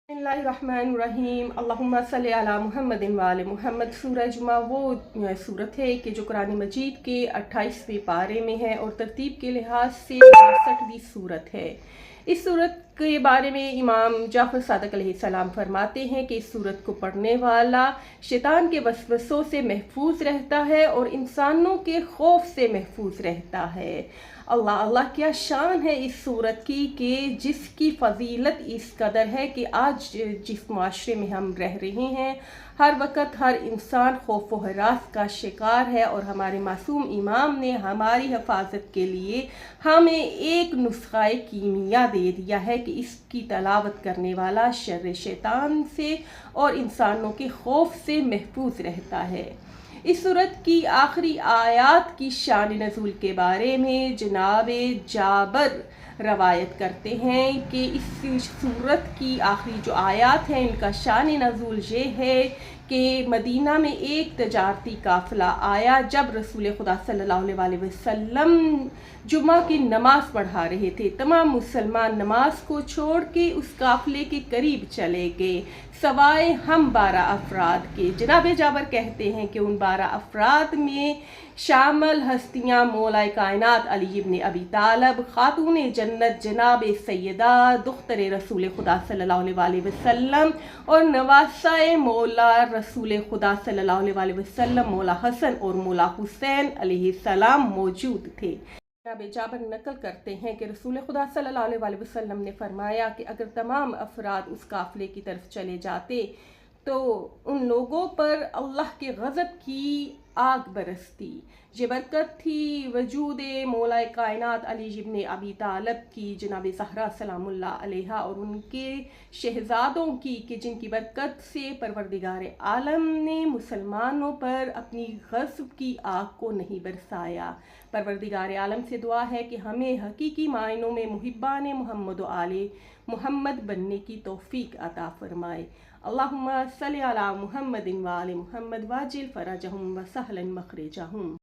बिस्मिल्लाहिर्रहमानिर्रहीम अल्लाहुम्मा सल्लि अला मुहम्मद व आले मुहम्मद। सूरह जुमा वो सूरत है कि जो कुरान मजीद के 28वें पारे में है और तरतीब के लिहाज से 62वीं सूरत है। इस सूरत के बारे में इमाम जाफ़र सादिक अलैहिस्सलाम फरमाते हैं कि इस सूरत को पढ़ने वाला शैतान के वसवसों से महफूज रहता है और इंसानों के खौफ से महफूज रहता है। अल्लाह अल्लाह क्या शान है इस सूरत की कि जिसकी फ़जीलत इस कदर है कि आज जिस माशरे में हम रह रहे हैं हर वक्त हर इंसान खौफ व हरास का शिकार है, और हमारे मासूम इमाम ने हमारी हिफाजत के लिए हमें एक नुस्ख़ा कीमिया दे दिया है कि इसकी तलावत करने वाला शर्र शैतान से और इंसानों के खौफ से महफूज रहता है। इस सूरत की आखिरी आयत की शान नज़ूल के बारे में जनाब जाबर रवायत करते हैं कि इस सूरत की आखिरी जो आयत हैं इनका शान नज़ूल ये है कि मदीना में एक तजारती काफ़िला आया जब रसूल खुदा सल्लल्लाहु अलैहि वसल्लम जुमा की नमाज़ पढ़ा रहे थे। तमाम मुसलमान नमाज को छोड़ के उस काफ़िले के करीब चले गए सवाए हम 12 अफराद के। जनाब जाबर कहते हैं कि उन 12 अफराद में शामिल हस्तियाँ मौलाए कायनात अली इब्न अबी तालिब, खातून जन्नत जनाब सैयदा दुख्तर रसूल खुदा सल्लल्लाहु अलैहि वसल्लम और नवासाए मौला रसूल खुदा सल्लल्लाहु अलैहि वसल्लम मौला हसन और मौला हुसैन अलैहिस्सलाम मौजूद थे। जनाब जाबर नकल करते हैं कि रसूल खुदा सल्लल्लाहु अलैहि वसल्लम ने फरमाया कि अगर तमाम अफराद उस काफ़िले की तरफ चले जाते तो उन लोगों पर अल्लाह के गज़ब की आग बरसती। ये बरकत थी वजूद मौलाए कायनात अली इब्न अबी तालिब की, जनाब ज़हरा सलामुल्लाह अलैहा और उनके शहज़ादों की, कि जिनकी बरकत से परवरदिगार आलम ने मुसलमानों पर अपनी गज़ब की आग को नहीं बरसाया। परवरदिगार आलम से दुआ है कि हमें हकीकी मायनों में मुहिब्बान मुहम्मद व आले मुहम्मद बनने की तौफीक अता फरमाए। अल्लाहुम्मा सल्लि अला मुहम्मदिन व आले मुहम्मद वाजिल फरजहुम व सहलन मखरजहुम।